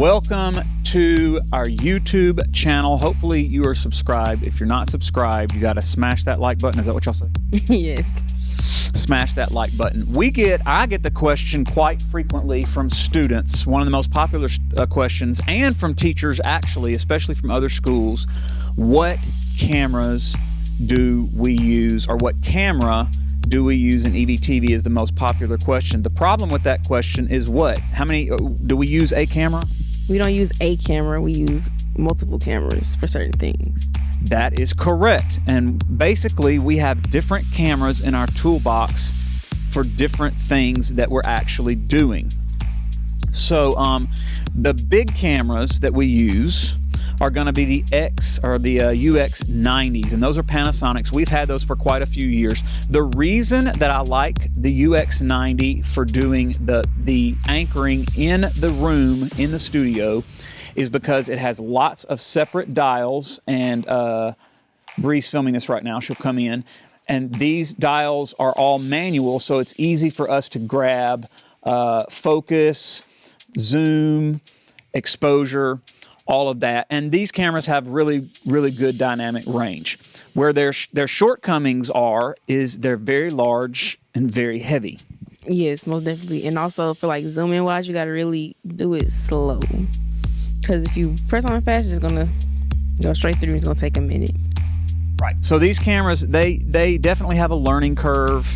Welcome to our YouTube channel. Hopefully you are subscribed. If you're not subscribed, you got to smash that like button. Is that what y'all say? Yes. Smash that like button. I get the question quite frequently from students, one of the most popular questions, and from teachers actually, especially from other schools. What cameras do we use, or what camera do we use in EVTV is the most popular question. The problem with that question is what? How many, do we use a camera? We don't use a camera, we use multiple cameras for certain things. That is correct. And basically we have different cameras in our toolbox for different things that we're actually doing. So the big cameras that we use are going to be the UX90s, and those are Panasonic's. We've had those for quite a few years. The reason that I like the UX90 for doing the anchoring in the room in the studio is because it has lots of separate dials, and Bree's filming this right now. She'll come in, and these dials are all manual, so it's easy for us to grab focus, zoom, exposure, all of that. And these cameras have really, really good dynamic range. Where their shortcomings is they're very large and very heavy. Yes, most definitely. And also for like zooming wise, you got to really do it slow. Because if you press on it fast, it's going to go straight through. It's going to take a minute. Right. So these cameras, they definitely have a learning curve.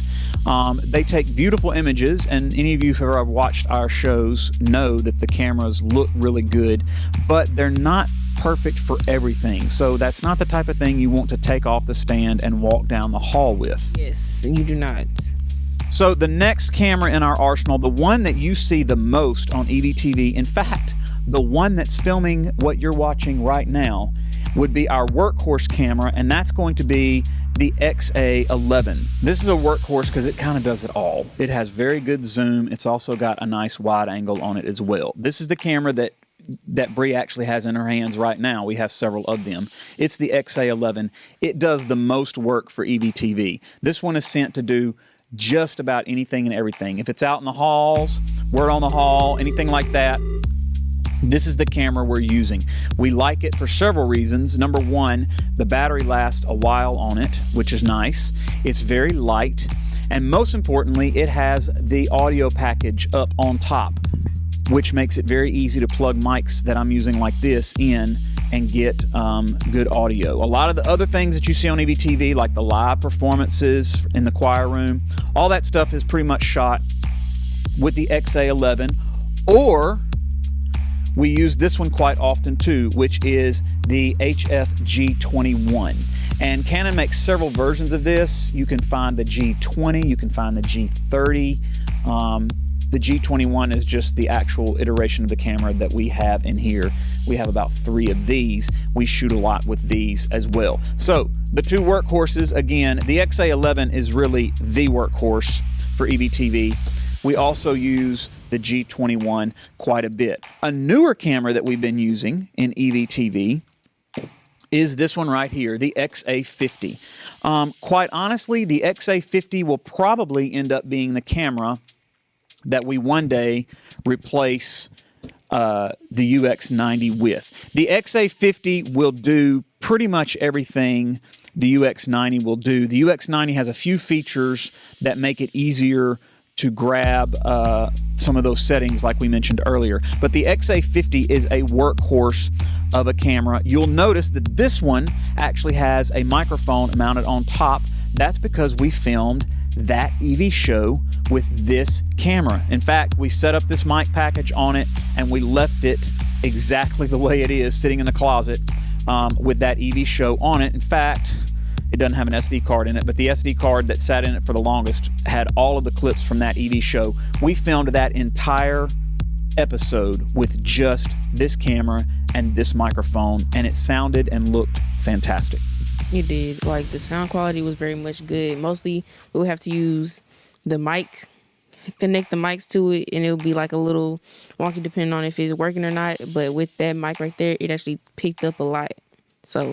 They take beautiful images, and any of you who have watched our shows know that the cameras look really good, but they're not perfect for everything. So that's not the type of thing you want to take off the stand and walk down the hall with. Yes, you do not. So the next camera in our arsenal, the one that you see the most on EVTV, in fact, the one that's filming what you're watching right now, would be our workhorse camera, and that's going to be the XA11. This is a workhorse because it kind of does it all. It has very good zoom. It's also got a nice wide angle on it as well. This is the camera that Bree actually has in her hands right now. We have several of them. It's the XA11. It does the most work for EVTV. This one is sent to do just about anything and everything. If it's out in the halls, word on the hall, anything like that, this is the camera we're using. We like it for several reasons. Number one, the battery lasts a while on it, which is nice. It's very light. And most importantly, it has the audio package up on top, which makes it very easy to plug mics that I'm using like this in and get good audio. A lot of the other things that you see on EVTV, like the live performances in the choir room, all that stuff is pretty much shot with the XA11, or we use this one quite often too, which is the HF-G21. And Canon makes several versions of this. You can find the G20, you can find the G30. The G21 is just the actual iteration of the camera that we have in here. We have about 3 of these. We shoot a lot with these as well. So the two workhorses, again, the XA11 is really the workhorse for EVTV. We also use the G21 quite a bit. A newer camera that we've been using in EVTV is this one right here, the XA50. Quite honestly, the XA50 will probably end up being the camera that we one day replace the UX90 with. The XA50 will do pretty much everything the UX90 will do. The UX90 has a few features that make it easier to grab some of those settings like we mentioned earlier. But the XA50 is a workhorse of a camera. You'll notice that this one actually has a microphone mounted on top. That's because we filmed that EV show with this camera. In fact, we set up this mic package on it and we left it exactly the way it is, sitting in the closet with that EV show on it. In fact, it doesn't have an SD card in it, but the SD card that sat in it for the longest had all of the clips from that EV show. We filmed that entire episode with just this camera and this microphone, and it sounded and looked fantastic. You did. Like, the sound quality was very much good. Mostly, we would have to use the mic, connect the mics to it, and it would be like a little wonky depending on if it's working or not. But with that mic right there, it actually picked up a lot. So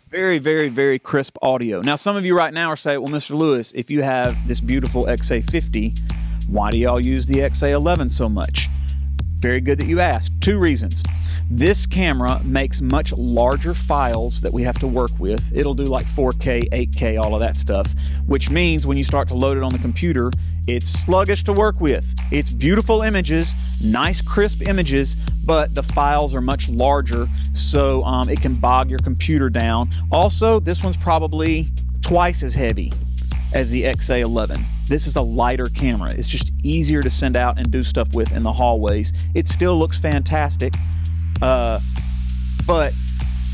very, very, very crisp audio. Now, some of you right now are saying, well, Mr. Lewis, if you have this beautiful XA50, why do y'all use the XA11 so much? Very good that you asked. 2 reasons. This camera makes much larger files that we have to work with. It'll do like 4K, 8K, all of that stuff, which means when you start to load it on the computer, it's sluggish to work with. It's beautiful images, nice crisp images, but the files are much larger, so it can bog your computer down. Also, this one's probably twice as heavy as the XA11. This is a lighter camera. It's just easier to send out and do stuff with in the hallways. It still looks fantastic, but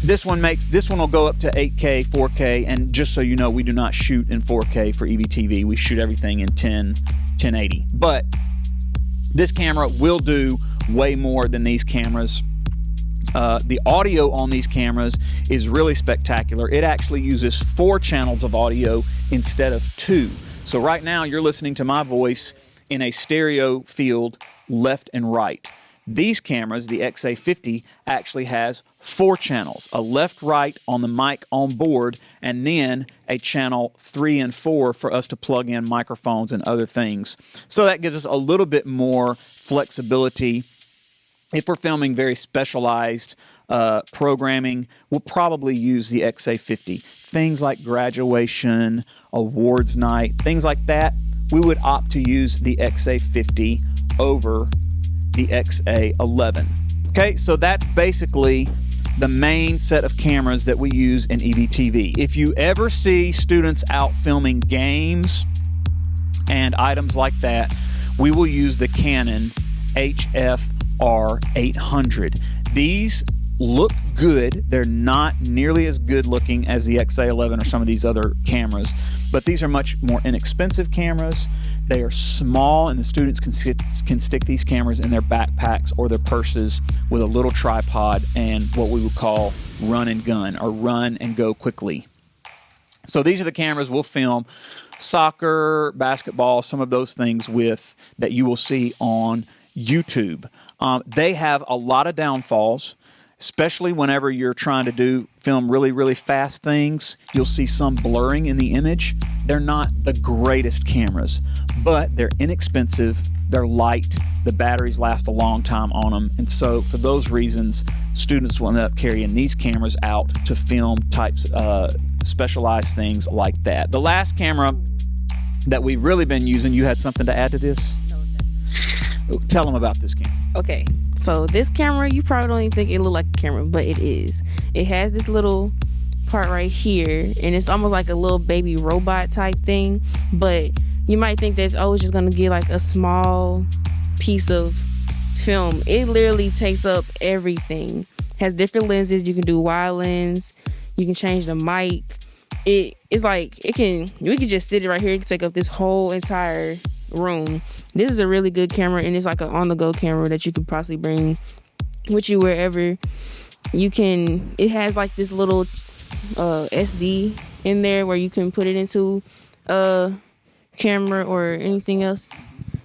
this one will go up to 8K, 4K, and just so you know, we do not shoot in 4K for EVTV. We shoot everything in 1080. But this camera will do way more than these cameras. The audio on these cameras is really spectacular. It actually uses 4 channels of audio instead of 2. So right now you're listening to my voice in a stereo field left and right. These cameras, the XA50, actually has 4 channels, a left, right on the mic on board, and then a channel 3 and 4 for us to plug in microphones and other things. So that gives us a little bit more flexibility. If we're filming very specialized programming, we'll probably use the XA50. Things like graduation, awards night, things like that, we would opt to use the XA50 over the XA11. Okay, so that's basically the main set of cameras that we use in EVTV. If you ever see students out filming games and items like that, we will use the Canon HF R800. These look good. They're not nearly as good looking as the XA11 or some of these other cameras, but these are much more inexpensive cameras. They are small, and the students can stick these cameras in their backpacks or their purses with a little tripod and what we would call run and gun, or run and go quickly. So these are the cameras we'll film soccer, basketball, some of those things with that you will see on YouTube. They have a lot of downfalls, especially whenever you're trying to film really, really fast things. You'll see some blurring in the image. They're not the greatest cameras, but they're inexpensive, they're light, the batteries last a long time on them, and so for those reasons, students will end up carrying these cameras out to film specialized things like that. The last camera that we've really been using, you had something to add to this? Tell them about this camera. Okay, so this camera, you probably don't even think it look like a camera, but it is. It has this little part right here, and it's almost like a little baby robot type thing, but you might think that it's just gonna get like a small piece of film. It literally takes up everything. Has different lenses. You can do wide lens. You can change the mic. It's like we can just sit it right here. It can take up this whole entire room. This is a really good camera, and it's like an on-the-go camera that you could possibly bring with you wherever you can. It has like this little SD in there where you can put it into a camera or anything else.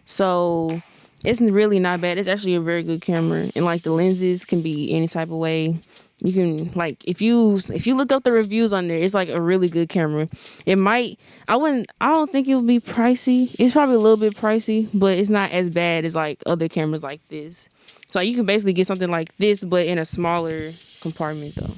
So it's really not bad. It's actually a very good camera, and like the lenses can be any type of way. You can, like, if you look up the reviews on there, it's like a really good camera. I don't think it would be pricey. It's probably a little bit pricey, but it's not as bad as like other cameras like this. So you can basically get something like this, but in a smaller compartment though.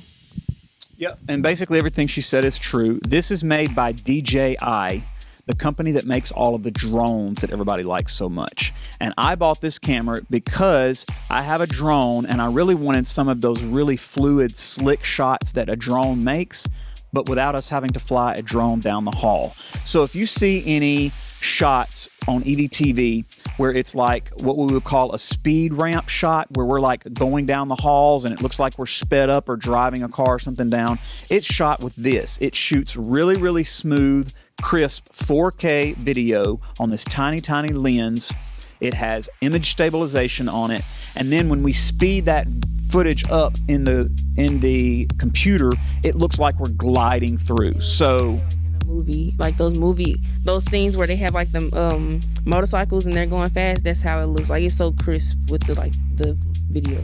Yep, and basically everything she said is true. This is made by DJI, the company that makes all of the drones that everybody likes so much. And I bought this camera because I have a drone and I really wanted some of those really fluid, slick shots that a drone makes, but without us having to fly a drone down the hall. So if you see any shots on EVTV where it's like what we would call a speed ramp shot, where we're like going down the halls and it looks like we're sped up or driving a car or something down, it's shot with this. It shoots really, really smooth, crisp 4K video on this tiny, tiny lens. It has image stabilization on it, and then when we speed that footage up in the computer, it looks like we're gliding through. So movie, like those scenes where they have like the motorcycles and they're going fast, that's how it looks like. It's so crisp with the video.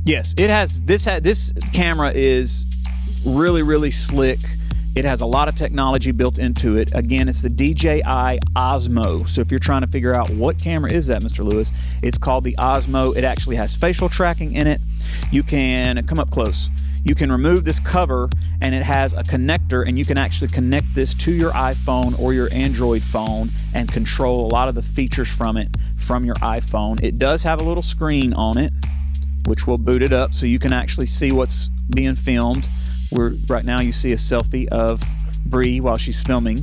Yes, it has. This camera is really, really slick. It has a lot of technology built into it. Again, it's the DJI OSMO. So if you're trying to figure out what camera is that, Mr. Lewis, it's called the OSMO. It actually has facial tracking in it. You can come up close. You can remove this cover, and it has a connector, and you can actually connect this to your iPhone or your Android phone and control a lot of the features from it from your iPhone. It does have a little screen on it, which will boot it up so you can actually see what's being filmed. Right now you see a selfie of Bree while she's filming.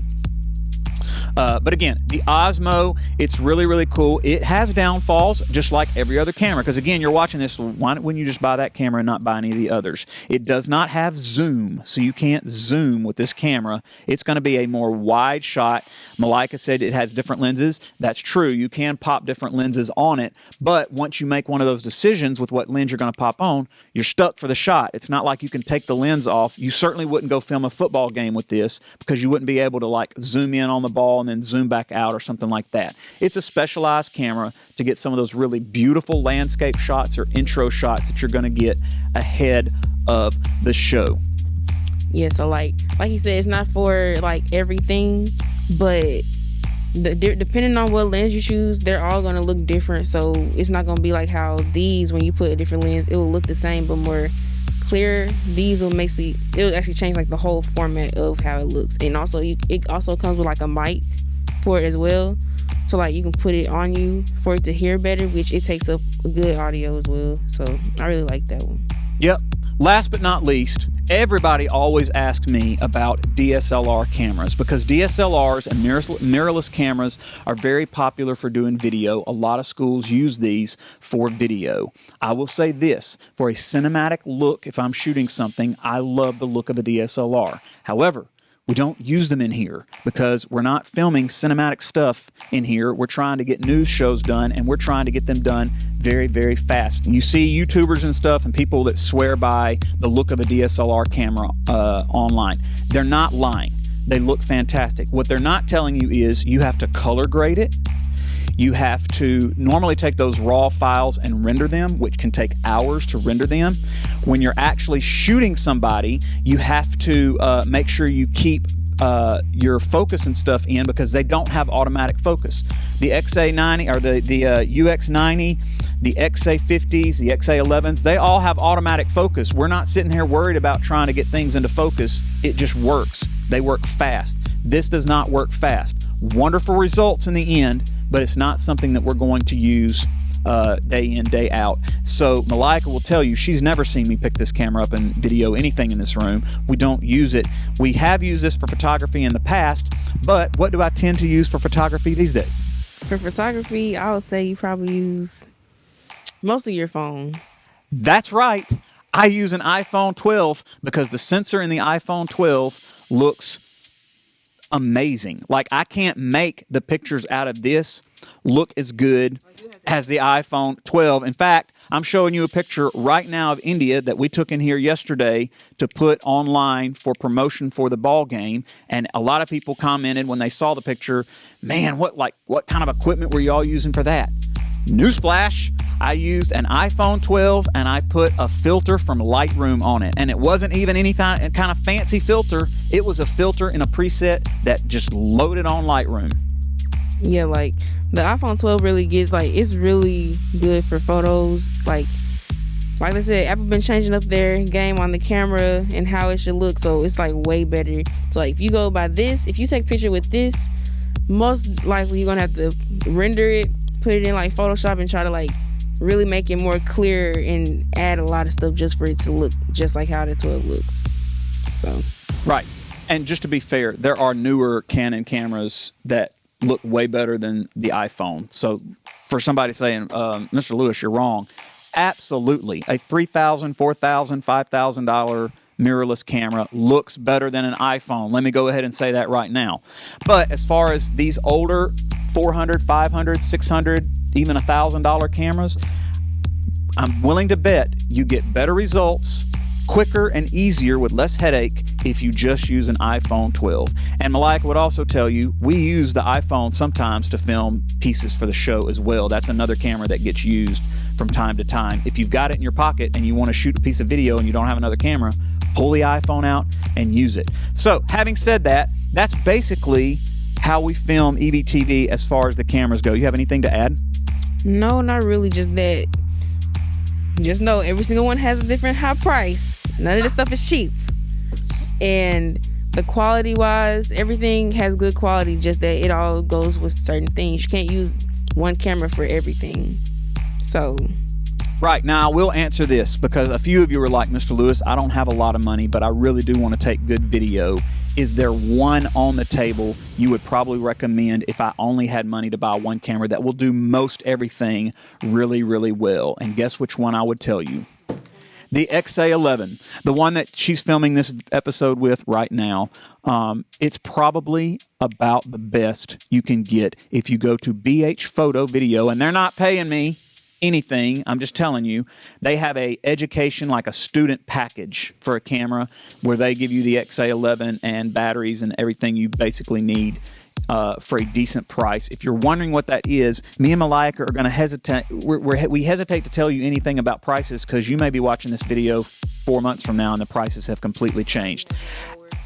But again, the OSMO, it's really, really cool. It has downfalls just like every other camera, because again, you're watching this, why wouldn't you just buy that camera and not buy any of the others? It does not have zoom, so you can't zoom with this camera. It's going to be a more wide shot. Malika said it has different lenses. That's true. You can pop different lenses on it, but once you make one of those decisions with what lens you're going to pop on, you're stuck for the shot. It's not like you can take the lens off. You certainly wouldn't go film a football game with this, because you wouldn't be able to like zoom in on the ball and then zoom back out or something like that. It's a specialized camera to get some of those really beautiful landscape shots or intro shots that you're going to get ahead of the show. Yeah, so like you said, it's not for like everything, but depending on what lens you choose, they're all going to look different. So it's not going to be like how these, when you put a different lens, it will look the same but more clear. These will it'll actually change like the whole format of how it looks. And also it also comes with like a mic port as well, so like you can put it on you for it to hear better, which it takes up good audio as well. So I really like that one. Yep. Last but not least, everybody always asks me about DSLR cameras, because DSLRs and mirrorless cameras are very popular for doing video. A lot of schools use these for video. I will say this, for a cinematic look, if I'm shooting something, I love the look of a DSLR. However, we don't use them in here because we're not filming cinematic stuff in here. We're trying to get news shows done, and we're trying to get them done very, very fast. You see YouTubers and stuff and people that swear by the look of a DSLR camera online. They're not lying. They look fantastic. What they're not telling you is you have to color grade it. You have to normally take those raw files and render them, which can take hours to render them. When you're actually shooting somebody, you have to make sure you keep your focus and stuff in, because they don't have automatic focus. The XA90 or the UX90, the XA50s, the XA11s, they all have automatic focus. We're not sitting here worried about trying to get things into focus. It just works. They work fast. This does not work fast. Wonderful results in the end, but it's not something that we're going to use day in, day out. So Malika will tell you she's never seen me pick this camera up and video anything in this room. We don't use it. We have used this for photography in the past, but what do I tend to use for photography these days? For photography, I would say you probably use mostly your phone. That's right. I use an iPhone 12 because the sensor in the iPhone 12 looks amazing. Like, I can't make the pictures out of this look as good as the iPhone 12. In fact, I'm showing you a picture right now of India that we took in here yesterday to put online for promotion for the ball game. And a lot of people commented when they saw the picture, man, what kind of equipment were you all using for that? Newsflash, I used an iPhone 12 and I put a filter from Lightroom on it. And it wasn't even any kind of fancy filter. It was a filter in a preset that just loaded on Lightroom. Yeah, like the iPhone 12 really gets it's really good for photos. Like I said, Apple been changing up their game on the camera and how it should look, so it's way better. So if you go by this, if you take a picture with this, most likely you're gonna have to render it, put it in Photoshop and try to really make it more clear and add a lot of stuff just for it to look just like how the 12 looks. So right. And just to be fair, there are newer Canon cameras that look way better than the iPhone. So for somebody saying, Mr. Lewis, you're wrong, absolutely. A $3,000, $4,000, $5,000 mirrorless camera looks better than an iPhone. Let me go ahead and say that right now. But as far as these older $400, $500, $600, even $1,000 cameras, I'm willing to bet you get better results quicker and easier with less headache if you just use an iPhone 12. And Malika would also tell you, we use the iPhone sometimes to film pieces for the show as well. That's another camera that gets used from time to time. If you've got it in your pocket and you want to shoot a piece of video and you don't have another camera, pull the iPhone out and use it. So having said that, that's basically how we film EVTV as far as the cameras go. You have anything to add? No, not really. Just that. Just know every single one has a different high price. None of this stuff is cheap. And the quality wise, everything has good quality, just that it all goes with certain things. You can't use one camera for everything. So right, now I will answer this because a few of you are like, Mr. Lewis, I don't have a lot of money, but I really do want to take good video. Is there one on the table you would probably recommend if I only had money to buy one camera that will do most everything really, really well? And guess which one I would tell you? The XA11, the one that she's filming this episode with right now. It's probably about the best you can get if you go to BH Photo Video, and they're not paying me anything. I'm just telling you, they have a education, like a student package for a camera where they give you the XA11 and batteries and everything you basically need for a decent price. If you're wondering what that is, me and Malika are going to hesitate. We hesitate to tell you anything about prices because you may be watching this video 4 months from now and the prices have completely changed.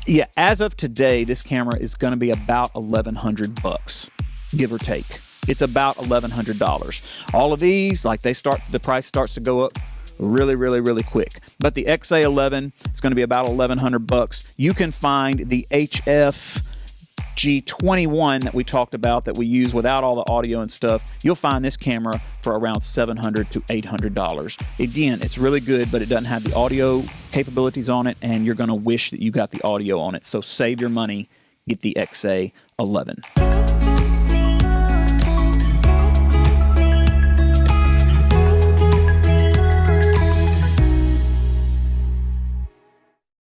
Yeah, as of today, this camera is going to be about $1,100, give or take. It's about $1,100. All of these, the price starts to go up really, really, really quick. But the XA11, it's going to be about $1,100. You can find the HF G21 that we talked about, that we use without all the audio and stuff. You'll find this camera for around $700 to $800. Again, it's really good, but it doesn't have the audio capabilities on it, and you're going to wish that you got the audio on it. So save your money, get the XA11.